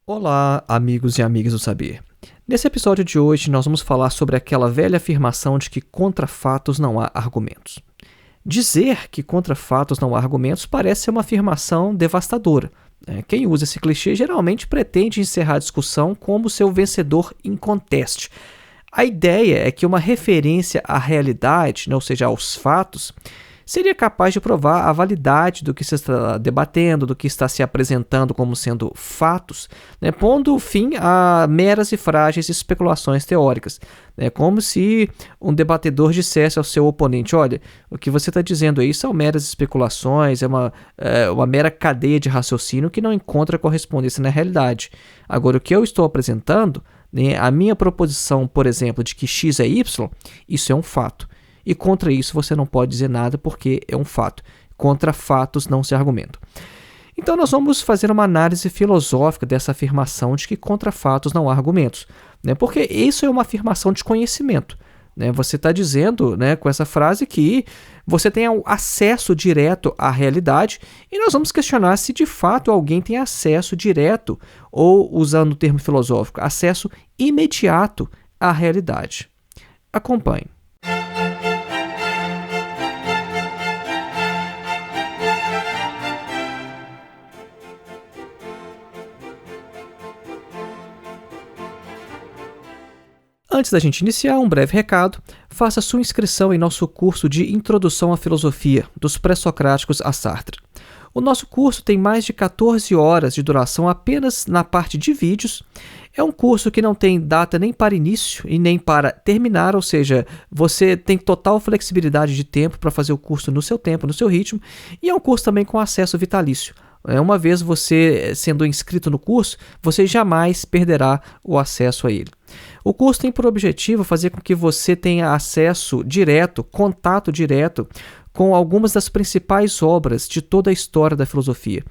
Olá, amigos e amigas do saber. Nesse episódio de hoje, nós vamos falar sobre aquela velha afirmação de que contra fatos não há argumentos. Dizer que contra fatos não há argumentos parece ser uma afirmação devastadora. Quem usa esse clichê geralmente pretende encerrar a discussão como seu vencedor inconteste. A ideia é que uma referência à realidade, ou seja, aos fatos, seria capaz de provar a validade do que se está debatendo, do que está se apresentando como sendo fatos, pondo fim a meras e frágeis especulações teóricas. Como se um debatedor dissesse ao seu oponente: olha, o que você está dizendo aí são meras especulações, é uma mera cadeia de raciocínio que não encontra correspondência na realidade. Agora, o que eu estou apresentando, a minha proposição, por exemplo, de que x é y, isso é um fato. E contra isso você não pode dizer nada porque é um fato. Contra fatos não se argumenta. Então nós vamos fazer uma análise filosófica dessa afirmação de que contra fatos não há argumentos. Porque isso é uma afirmação de conhecimento. Você está dizendo, com essa frase, que você tem acesso direto à realidade, e nós vamos questionar se de fato alguém tem acesso direto, ou, usando o termo filosófico, acesso imediato à realidade. Acompanhe. Antes da gente iniciar, um breve recado. Faça sua inscrição em nosso curso de Introdução à Filosofia, dos Pré-Socráticos a Sartre. O nosso curso tem mais de 14 horas de duração apenas na parte de vídeos. É um curso que não tem data nem para início e nem para terminar, ou seja, você tem total flexibilidade de tempo para fazer o curso no seu tempo, no seu ritmo, e é um curso também com acesso vitalício. Uma vez você sendo inscrito no curso, você jamais perderá o acesso a ele. O curso tem por objetivo fazer com que você tenha acesso direto, contato direto com algumas das principais obras de toda a história da filosofia.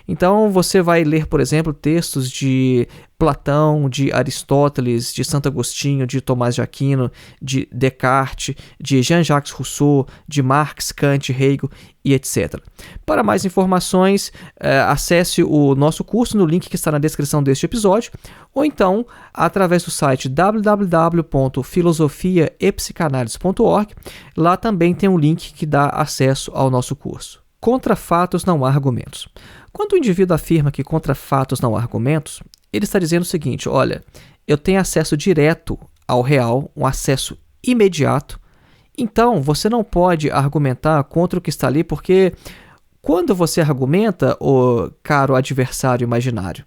Então você vai ler, por exemplo, textos de Platão, de Aristóteles, de Santo Agostinho, de Tomás de Aquino, de Descartes, de Jean-Jacques Rousseau, de Marx, Kant, Hegel e etc. Para mais informações, acesse o nosso curso no link que está na descrição deste episódio, ou então através do site www.filosofiaepsicanalise.org. Lá também tem um link que dá acesso ao nosso curso. Contra fatos não há argumentos. Quando o indivíduo afirma que contra fatos não há argumentos, ele está dizendo o seguinte: olha, eu tenho acesso direto ao real, um acesso imediato, então você não pode argumentar contra o que está ali, porque quando você argumenta, ô caro adversário imaginário,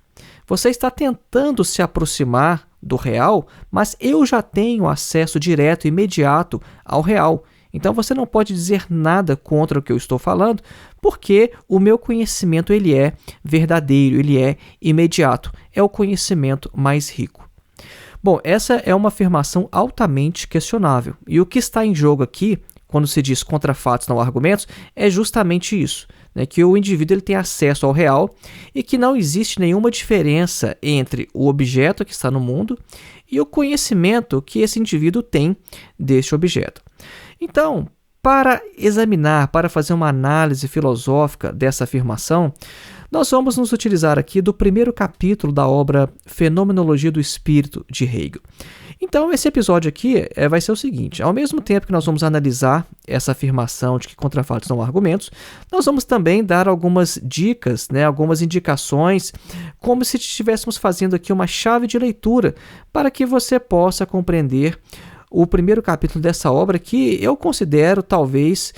você está tentando se aproximar do real, mas eu já tenho acesso direto, imediato ao real. Então você não pode dizer nada contra o que eu estou falando, porque o meu conhecimento ele é verdadeiro, ele é imediato. É o conhecimento mais rico. Bom, essa é uma afirmação altamente questionável. E o que está em jogo aqui, quando se diz contra fatos não há argumentos, é justamente isso, que o indivíduo ele tem acesso ao real e que não existe nenhuma diferença entre o objeto que está no mundo e o conhecimento que esse indivíduo tem deste objeto. Então, para examinar, para fazer uma análise filosófica dessa afirmação, nós vamos nos utilizar aqui do primeiro capítulo da obra Fenomenologia do Espírito, de Hegel. Então, esse episódio aqui vai ser o seguinte: ao mesmo tempo que nós vamos analisar essa afirmação de que contra fatos não há argumentos, nós vamos também dar algumas dicas, algumas indicações, como se estivéssemos fazendo aqui uma chave de leitura para que você possa compreender o primeiro capítulo dessa obra, que eu considero talvez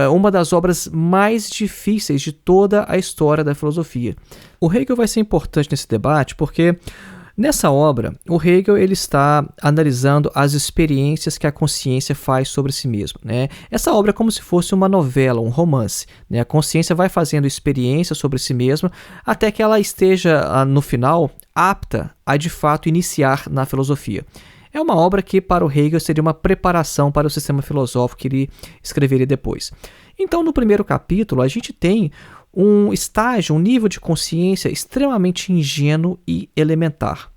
uma das obras mais difíceis de toda a história da filosofia. O Hegel vai ser importante nesse debate porque nessa obra, o Hegel ele está analisando as experiências que a consciência faz sobre si mesma. Essa obra é como se fosse uma novela, um romance. A consciência vai fazendo experiências sobre si mesma até que ela esteja, no final, apta a de fato iniciar na filosofia. É uma obra que, para o Hegel, seria uma preparação para o sistema filosófico que ele escreveria depois. Então, no primeiro capítulo, a gente tem um estágio, um nível de consciência extremamente ingênuo e elementar.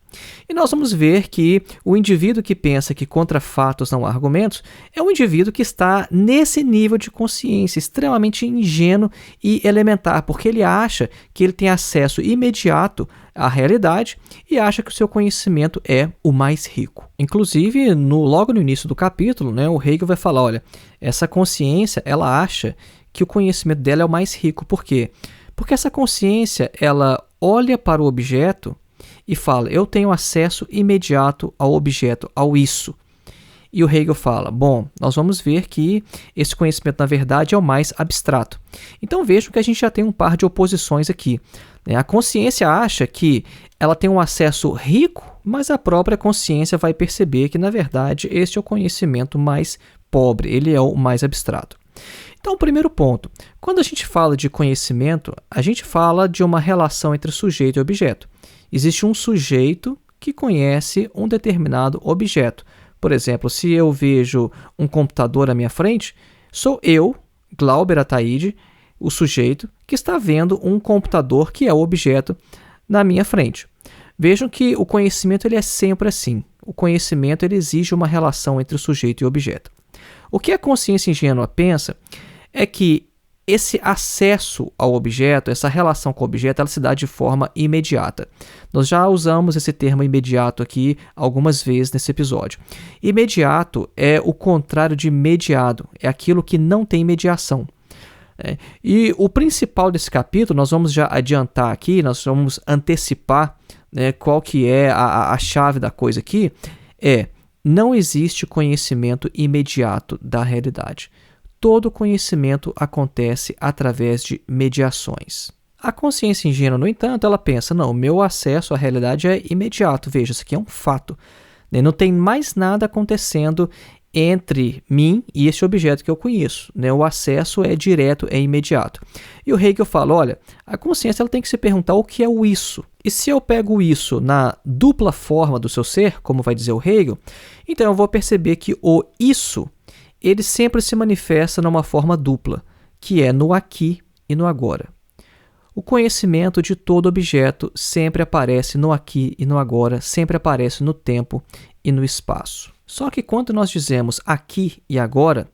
E nós vamos ver que o indivíduo que pensa que contra fatos não há argumentos é um indivíduo que está nesse nível de consciência extremamente ingênuo e elementar, porque ele acha que ele tem acesso imediato à realidade e acha que o seu conhecimento é o mais rico. Inclusive, logo no início do capítulo, o Hegel vai falar, olha, essa consciência, ela acha que o conhecimento dela é o mais rico. Por quê? Porque essa consciência, ela olha para o objeto e fala, eu tenho acesso imediato ao objeto, ao isso. E o Hegel fala, bom, nós vamos ver que esse conhecimento, na verdade, é o mais abstrato. Então vejam que a gente já tem um par de oposições aqui. A consciência acha que ela tem um acesso rico, mas a própria consciência vai perceber que, na verdade, este é o conhecimento mais pobre, ele é o mais abstrato. Então, o primeiro ponto, quando a gente fala de conhecimento, a gente fala de uma relação entre sujeito e objeto. Existe um sujeito que conhece um determinado objeto. Por exemplo, se eu vejo um computador à minha frente, sou eu, Glauber Ataíde, o sujeito que está vendo um computador que é o objeto na minha frente. Vejam que o conhecimento ele é sempre assim. O conhecimento ele exige uma relação entre o sujeito e o objeto. O que a consciência ingênua pensa é que esse acesso ao objeto, essa relação com o objeto, ela se dá de forma imediata. Nós já usamos esse termo imediato aqui algumas vezes nesse episódio. Imediato é o contrário de mediado, é aquilo que não tem mediação. E o principal desse capítulo, nós vamos já adiantar aqui, nós vamos antecipar qual que é a chave da coisa aqui, não existe conhecimento imediato da realidade. Todo conhecimento acontece através de mediações. A consciência ingênua, no entanto, ela pensa, não, o meu acesso à realidade é imediato, veja, isso aqui é um fato. Não tem mais nada acontecendo entre mim e esse objeto que eu conheço. O acesso é direto, é imediato. E o Hegel fala, olha, a consciência ela tem que se perguntar o que é o isso. E se eu pego o isso na dupla forma do seu ser, como vai dizer o Hegel, então eu vou perceber que o isso ele sempre se manifesta numa forma dupla, que é no aqui e no agora. O conhecimento de todo objeto sempre aparece no aqui e no agora, sempre aparece no tempo e no espaço. Só que quando nós dizemos aqui e agora,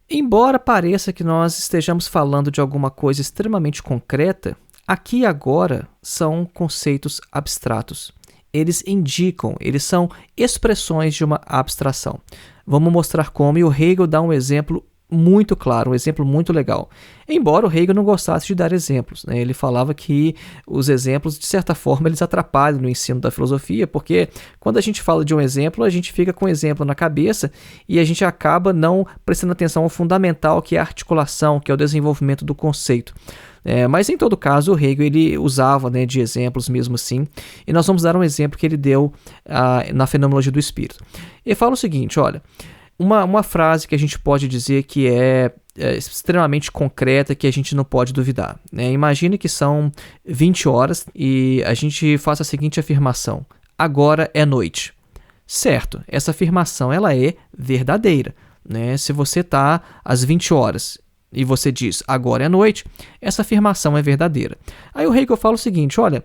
embora pareça que nós estejamos falando de alguma coisa extremamente concreta, aqui e agora são conceitos abstratos. Eles indicam, eles são expressões de uma abstração. Vamos mostrar como, e o Hegel dá um exemplo muito claro, um exemplo muito legal. Embora o Hegel não gostasse de dar exemplos, ele falava que os exemplos, de certa forma, eles atrapalham no ensino da filosofia, porque quando a gente fala de um exemplo, a gente fica com o exemplo na cabeça e a gente acaba não prestando atenção ao fundamental, que é a articulação, que é o desenvolvimento do conceito. Mas em todo caso o Hegel ele usava de exemplos mesmo assim, e nós vamos dar um exemplo que ele deu na Fenomenologia do Espírito. Ele fala o seguinte, olha, uma frase que a gente pode dizer que é extremamente concreta, que a gente não pode duvidar. Imagine que são 20 horas e a gente faz a seguinte afirmação, agora é noite. Certo, essa afirmação ela é verdadeira. Se você está às 20 horas e você diz, agora é noite, essa afirmação é verdadeira. Aí o Hegel fala o seguinte, olha,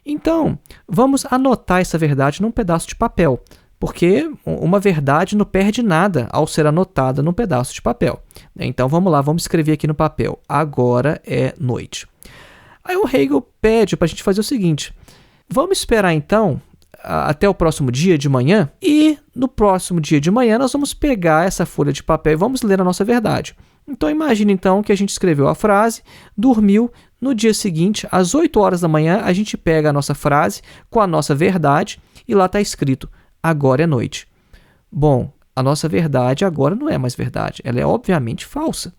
então, vamos anotar essa verdade num pedaço de papel, porque uma verdade não perde nada ao ser anotada num pedaço de papel. Então, vamos lá, vamos escrever aqui no papel, agora é noite. Aí o Hegel pede para a gente fazer o seguinte, vamos esperar então até o próximo dia de manhã, e no próximo dia de manhã nós vamos pegar essa folha de papel e vamos ler a nossa verdade. Então imagine então que a gente escreveu a frase, dormiu, no dia seguinte, às 8 horas da manhã, a gente pega a nossa frase com a nossa verdade e lá está escrito, agora é noite. Bom, a nossa verdade agora não é mais verdade, ela é obviamente falsa.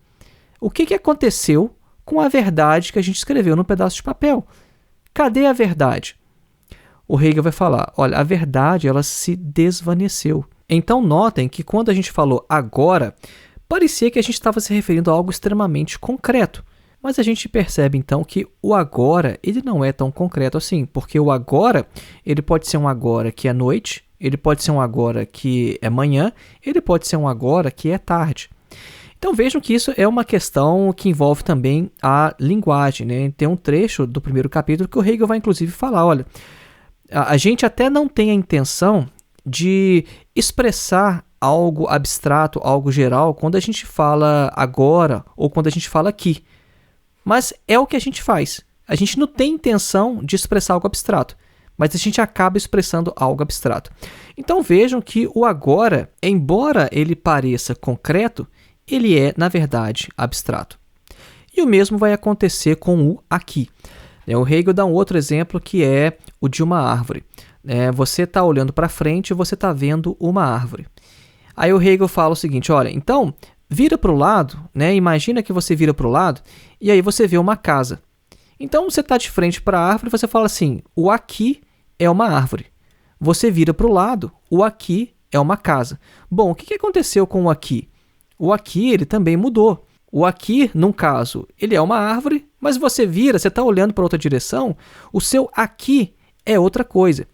O que aconteceu com a verdade que a gente escreveu no pedaço de papel? Cadê a verdade? O Hegel vai falar, olha, a verdade ela se desvaneceu. Então notem que quando a gente falou agora, parecia que a gente estava se referindo a algo extremamente concreto. Mas a gente percebe então que o agora ele não é tão concreto assim, porque o agora ele pode ser um agora que é noite, ele pode ser um agora que é manhã, ele pode ser um agora que é tarde. Então vejam que isso é uma questão que envolve também a linguagem. Tem um trecho do primeiro capítulo que o Hegel vai inclusive falar, olha, A gente até não tem a intenção de expressar algo abstrato, algo geral, quando a gente fala agora ou quando a gente fala aqui. Mas é o que a gente faz. A gente não tem intenção de expressar algo abstrato, mas a gente acaba expressando algo abstrato. Então vejam que o agora, embora ele pareça concreto, ele é, na verdade, abstrato. E o mesmo vai acontecer com o aqui. O Hegel dá um outro exemplo que é o de uma árvore. Você está olhando para frente e você está vendo uma árvore. Aí o Hegel fala o seguinte, olha, então vira para o lado, imagina que você vira para o lado e aí você vê uma casa. Então você está de frente para a árvore e você fala assim, o aqui é uma árvore. Você vira para o lado, o aqui é uma casa. Bom, o que aconteceu com o aqui? O aqui ele também mudou. O aqui, num caso, ele é uma árvore, mas você vira, você está olhando para outra direção, o seu aqui é outra coisa.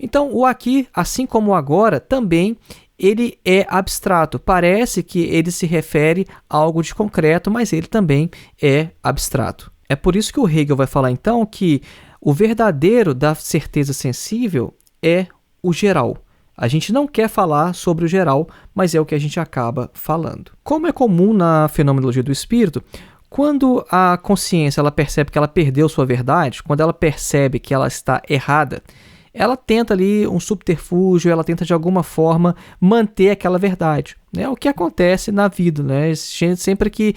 Então, o aqui, assim como o agora, também ele é abstrato. Parece que ele se refere a algo de concreto, mas ele também é abstrato. É por isso que o Hegel vai falar, então, que o verdadeiro da certeza sensível é o geral. A gente não quer falar sobre o geral, mas é o que a gente acaba falando. Como é comum na fenomenologia do espírito, quando a consciência ela percebe que ela perdeu sua verdade, quando ela percebe que ela está errada, ela tenta ali um subterfúgio, ela tenta de alguma forma manter aquela verdade. O que acontece na vida, sempre que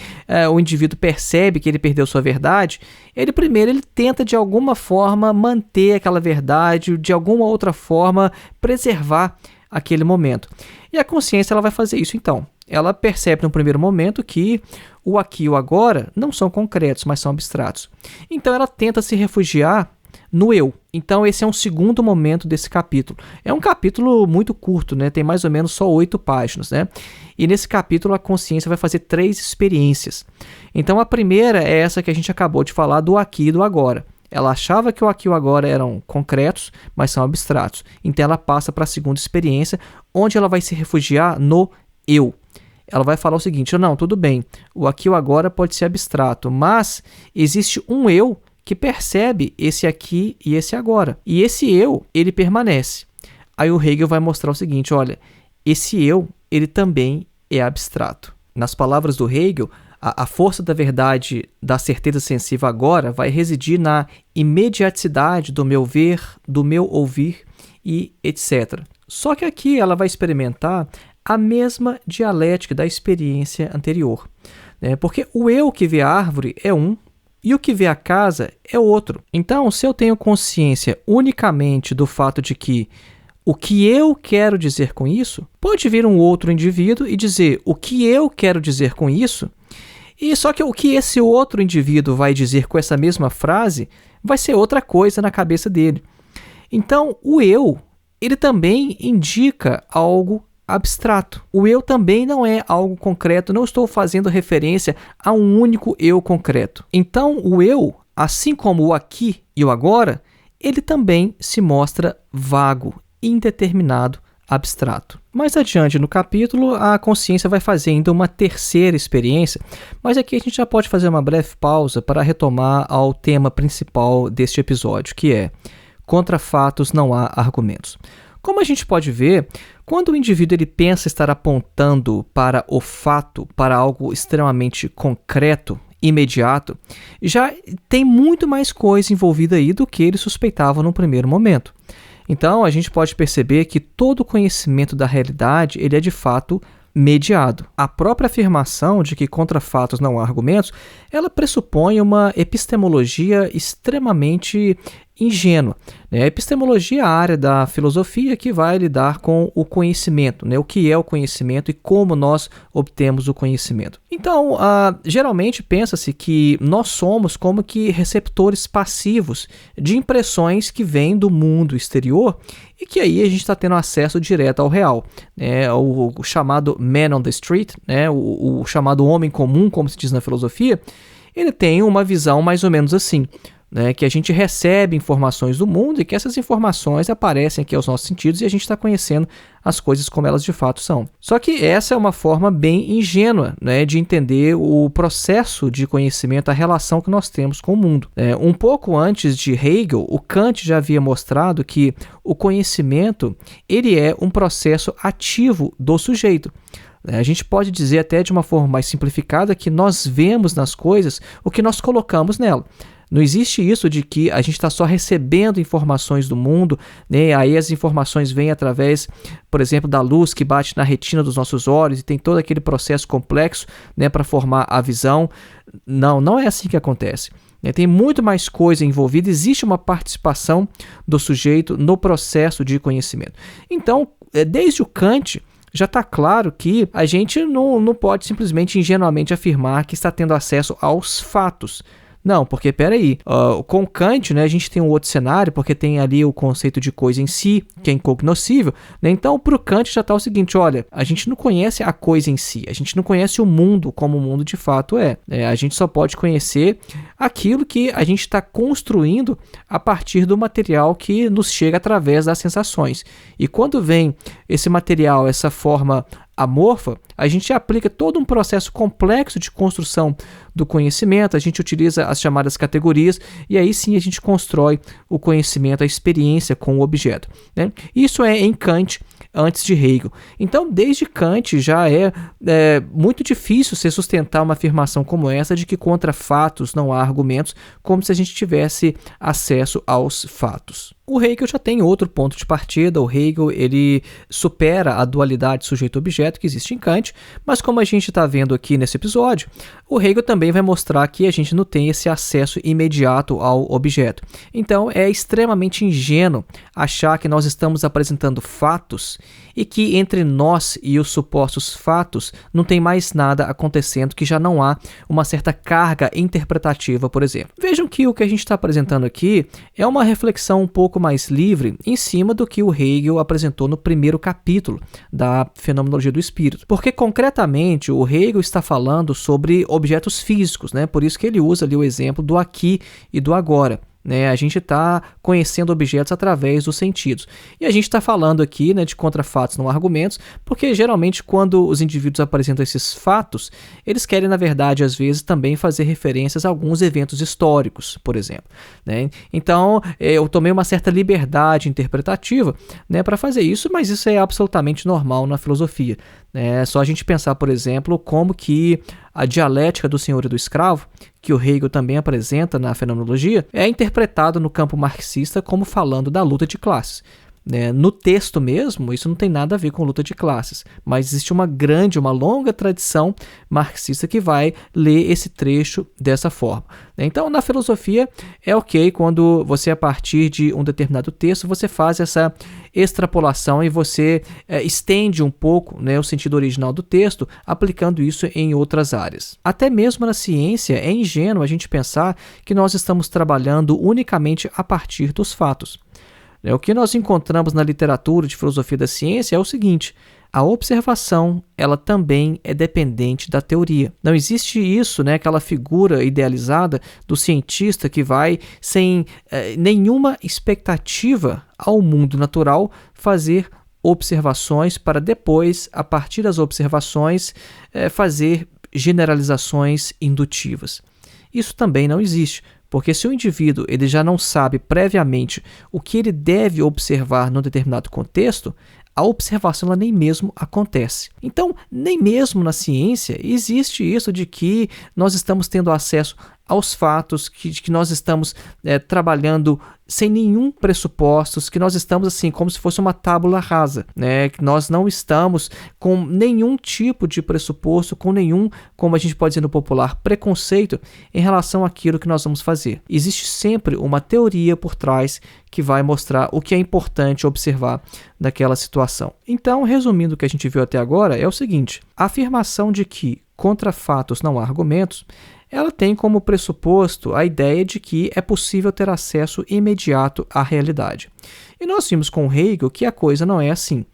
o indivíduo percebe que ele perdeu sua verdade, ele tenta de alguma forma manter aquela verdade, de alguma outra forma preservar aquele momento. E a consciência ela vai fazer isso então. Ela percebe no primeiro momento que o aqui e o agora não são concretos, mas são abstratos. Então ela tenta se refugiar no eu. Então esse é um segundo momento desse capítulo. É um capítulo muito curto, tem mais ou menos só 8 páginas. E nesse capítulo a consciência vai fazer 3 experiências. Então a primeira é essa que a gente acabou de falar do aqui e do agora. Ela achava que o aqui e o agora eram concretos, mas são abstratos. Então ela passa para a segunda experiência, onde ela vai se refugiar no eu. Ela vai falar o seguinte, não, tudo bem, o aqui e o agora pode ser abstrato, mas existe um eu que percebe esse aqui e esse agora. E esse eu, ele permanece. Aí o Hegel vai mostrar o seguinte, olha, esse eu, ele também é abstrato. Nas palavras do Hegel, a força da verdade da certeza sensível agora vai residir na imediaticidade do meu ver, do meu ouvir e etc. Só que aqui ela vai experimentar a mesma dialética da experiência anterior. Porque o eu que vê a árvore é um, e o que vê a casa é outro. Então, se eu tenho consciência unicamente do fato de que o que eu quero dizer com isso, pode vir um outro indivíduo e dizer o que eu quero dizer com isso, e só que o que esse outro indivíduo vai dizer com essa mesma frase vai ser outra coisa na cabeça dele. Então, o eu, ele também indica algo abstrato. O eu também não é algo concreto, não estou fazendo referência a um único eu concreto. Então, o eu, assim como o aqui e o agora, ele também se mostra vago, indeterminado, abstrato. Mais adiante no capítulo, a consciência vai fazer ainda uma terceira experiência, mas aqui a gente já pode fazer uma breve pausa para retomar ao tema principal deste episódio, que é contra fatos não há argumentos. Como a gente pode ver, quando o indivíduo ele pensa estar apontando para o fato, para algo extremamente concreto, imediato, já tem muito mais coisa envolvida aí do que ele suspeitava no primeiro momento. Então, a gente pode perceber que todo conhecimento da realidade ele é de fato mediado. A própria afirmação de que contra fatos não há argumentos, ela pressupõe uma epistemologia extremamente ingênua. A epistemologia é a área da filosofia que vai lidar com o conhecimento, o que é o conhecimento e como nós obtemos o conhecimento. Então, geralmente pensa-se que nós somos como que receptores passivos de impressões que vêm do mundo exterior e que aí a gente está tendo acesso direto ao real. O chamado man on the street, o chamado homem comum, como se diz na filosofia, ele tem uma visão mais ou menos assim. né, que a gente recebe informações do mundo e que essas informações aparecem aqui aos nossos sentidos e a gente está conhecendo as coisas como elas de fato são. Só que essa é uma forma bem ingênua, né, de entender o processo de conhecimento, a relação que nós temos com o mundo. Um pouco antes de Hegel, o Kant já havia mostrado que o conhecimento ele é um processo ativo do sujeito. A gente pode dizer até de uma forma mais simplificada que nós vemos nas coisas o que nós colocamos nela. Não existe isso de que a gente está só recebendo informações do mundo, né? Aí as informações vêm através, por exemplo, da luz que bate na retina dos nossos olhos e tem todo aquele processo complexo, né, para formar a visão. Não é assim que acontece. Tem muito mais coisa envolvida, existe uma participação do sujeito no processo de conhecimento. Então, desde o Kant, já está claro que a gente não pode simplesmente ingenuamente afirmar que está tendo acesso aos fatos. Não, porque peraí, com Kant, né, a gente tem um outro cenário, porque tem ali o conceito de coisa em si, que é incognoscível, né? Então, para o Kant já está o seguinte, olha, a gente não conhece a coisa em si, a gente não conhece o mundo como o mundo de fato é. A gente só pode conhecer aquilo que a gente está construindo a partir do material que nos chega através das sensações. E quando vem esse material, essa forma amorfa, a gente aplica todo um processo complexo de construção do conhecimento, a gente utiliza as chamadas categorias e aí sim a gente constrói o conhecimento, a experiência com o objeto, né? Isso é em Kant, antes de Hegel. Então, desde Kant já é muito difícil se sustentar uma afirmação como essa de que contra fatos não há argumentos, como se a gente tivesse acesso aos fatos. O Hegel já tem outro ponto de partida. O Hegel ele supera a dualidade sujeito-objeto que existe em Kant, mas como a gente está vendo aqui nesse episódio, o Hegel também vai mostrar que a gente não tem esse acesso imediato ao objeto. Então é extremamente ingênuo achar que nós estamos apresentando fatos e que entre nós e os supostos fatos não tem mais nada acontecendo, que já não há uma certa carga interpretativa, por exemplo. Vejam que o que a gente está apresentando aqui é uma reflexão um pouco mais livre em cima do que o Hegel apresentou no primeiro capítulo da Fenomenologia do Espírito. Porque, concretamente, o Hegel está falando sobre objetos físicos, né? Por isso que ele usa ali o exemplo do aqui e do agora. A gente está conhecendo objetos através dos sentidos. E a gente está falando aqui, né, de contrafatos não argumentos, porque geralmente quando os indivíduos apresentam esses fatos, eles querem, na verdade, às vezes também fazer referências a alguns eventos históricos, por exemplo, né? Então, eu tomei uma certa liberdade interpretativa, né, para fazer isso, mas isso é absolutamente normal na filosofia. É só a gente pensar, por exemplo, como que a dialética do senhor e do escravo, que o Hegel também apresenta na fenomenologia, é interpretado no campo marxista como falando da luta de classes. No texto mesmo, isso não tem nada a ver com luta de classes, mas existe uma longa tradição marxista que vai ler esse trecho dessa forma. Então, na filosofia, é ok quando você, a partir de um determinado texto, você faz essa extrapolação e você estende um pouco, né, o sentido original do texto, aplicando isso em outras áreas. Até mesmo na ciência, é ingênuo a gente pensar que nós estamos trabalhando unicamente a partir dos fatos. O que nós encontramos na literatura de filosofia da ciência é o seguinte: a observação, ela também é dependente da teoria. Não existe isso, né, aquela figura idealizada do cientista que vai, sem nenhuma expectativa ao mundo natural, fazer observações para depois, a partir das observações, fazer generalizações indutivas. Isso também não existe. Porque se o indivíduo ele já não sabe previamente o que ele deve observar num determinado contexto, a observação ela nem mesmo acontece. Então, nem mesmo na ciência existe isso de que nós estamos tendo acesso aos fatos, que nós estamos trabalhando sem nenhum pressupostos, que nós estamos assim como se fosse uma tábula rasa, né? Que nós não estamos com nenhum tipo de pressuposto, com nenhum, como a gente pode dizer no popular, preconceito em relação àquilo que nós vamos fazer. Existe sempre uma teoria por trás que vai mostrar o que é importante observar naquela situação. Então, resumindo o que a gente viu até agora, é o seguinte: a afirmação de que contra fatos não há argumentos, ela tem como pressuposto a ideia de que é possível ter acesso imediato à realidade. E nós vimos com Hegel que a coisa não é assim,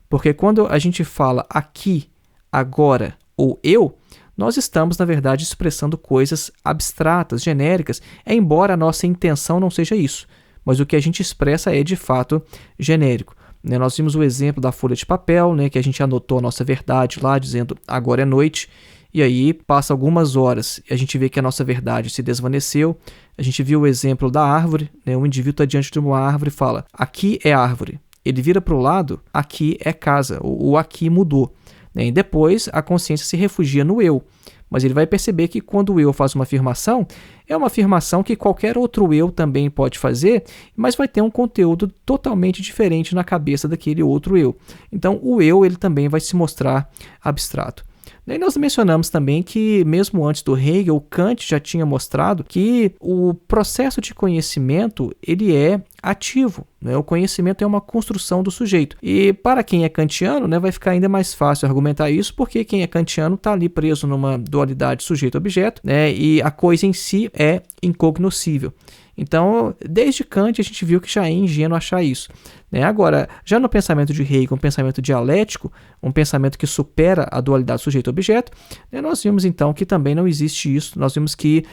porque quando a gente fala aqui, agora ou eu, nós estamos, na verdade, expressando coisas abstratas, genéricas, embora a nossa intenção não seja isso. Mas o que a gente expressa é, de fato, genérico. Nós vimos o exemplo da folha de papel, que a gente anotou a nossa verdade lá, dizendo agora é noite, e aí passa algumas horas e a gente vê que a nossa verdade se desvaneceu. A gente viu o exemplo da árvore, o indivíduo está diante de uma árvore e fala, aqui é árvore. Ele vira para o lado, aqui é casa, o aqui mudou. E depois a consciência se refugia no eu. Mas ele vai perceber que quando o eu faz uma afirmação, é uma afirmação que qualquer outro eu também pode fazer, mas vai ter um conteúdo totalmente diferente na cabeça daquele outro eu. Então o eu ele também vai se mostrar abstrato. E nós mencionamos também que, mesmo antes do Hegel, Kant já tinha mostrado que o processo de conhecimento ele é ativo. O conhecimento é uma construção do sujeito. E para quem é kantiano, vai ficar ainda mais fácil argumentar isso, porque quem é kantiano está ali preso numa dualidade sujeito-objeto, e a coisa em si é incognoscível. Então, desde Kant, a gente viu que já é ingênuo achar isso. Agora, já no pensamento de Hegel, um pensamento dialético, um pensamento que supera a dualidade sujeito-objeto, nós vimos então que também não existe isso. Nós vimos que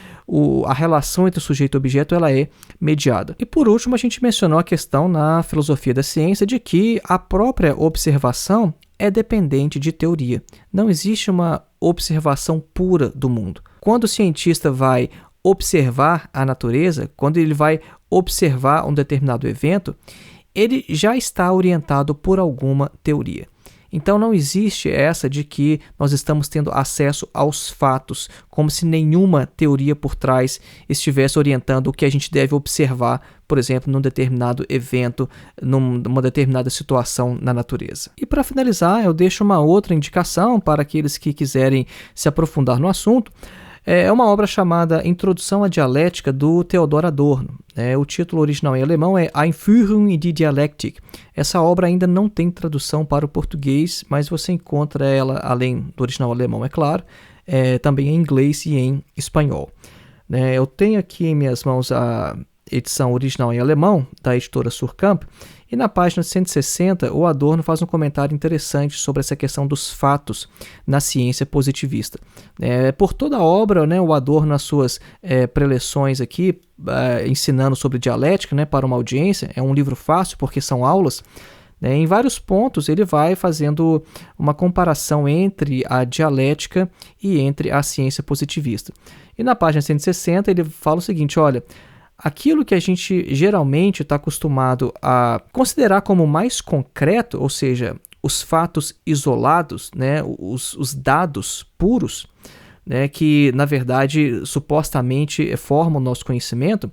a relação entre sujeito e objeto ela é mediada. E por último, a gente mencionou a questão na filosofia da ciência de que a própria observação é dependente de teoria. Não existe uma observação pura do mundo. Quando o cientista vai observar a natureza, quando ele vai observar um determinado evento, ele já está orientado por alguma teoria. Então não existe essa de que nós estamos tendo acesso aos fatos, como se nenhuma teoria por trás estivesse orientando o que a gente deve observar, por exemplo, num determinado evento, numa determinada situação na natureza. E para finalizar, eu deixo uma outra indicação para aqueles que quiserem se aprofundar no assunto. É uma obra chamada Introdução à Dialética, do Theodor Adorno. O título original em alemão é Einführung in die Dialektik. Essa obra ainda não tem tradução para o português, mas você encontra ela, além do original alemão, é claro, também em inglês e em espanhol. Eu tenho aqui em minhas mãos a edição original em alemão, da editora Surkamp, e na página 160, o Adorno faz um comentário interessante sobre essa questão dos fatos na ciência positivista. Por toda a obra, o Adorno, nas suas preleções aqui, ensinando sobre dialética para uma audiência, é um livro fácil porque são aulas, em vários pontos ele vai fazendo uma comparação entre a dialética e entre a ciência positivista. E na página 160 ele fala o seguinte, olha, aquilo que a gente geralmente está acostumado a considerar como mais concreto, ou seja, os fatos isolados, os dados puros, que na verdade supostamente formam o nosso conhecimento,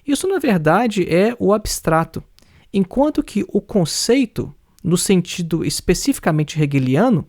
isso na verdade é o abstrato. Enquanto que o conceito, no sentido especificamente hegeliano,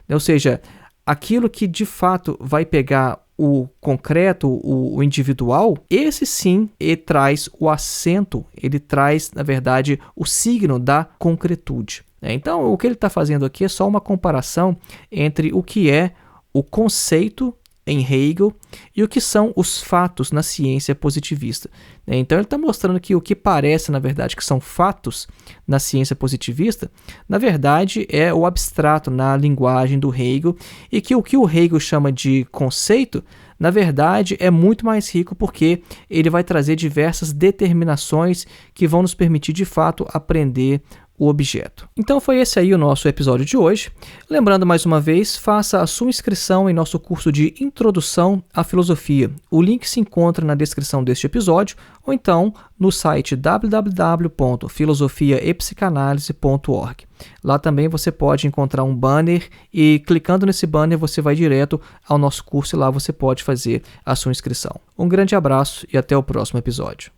ou seja, aquilo que de fato vai pegar o concreto, o individual, esse sim, ele traz o acento, ele traz, na verdade, o signo da concretude. Então, o que ele está fazendo aqui é só uma comparação entre o que é o conceito em Hegel e o que são os fatos na ciência positivista. Então ele está mostrando que o que parece, na verdade, que são fatos na ciência positivista, na verdade é o abstrato na linguagem do Hegel, e que o Hegel chama de conceito, na verdade, é muito mais rico porque ele vai trazer diversas determinações que vão nos permitir, de fato, aprender o objeto. Então foi esse aí o nosso episódio de hoje. Lembrando mais uma vez, faça a sua inscrição em nosso curso de Introdução à Filosofia. O link se encontra na descrição deste episódio ou então no site www.filosofiaepsicanalise.org. Lá também você pode encontrar um banner e clicando nesse banner você vai direto ao nosso curso e lá você pode fazer a sua inscrição. Um grande abraço e até o próximo episódio.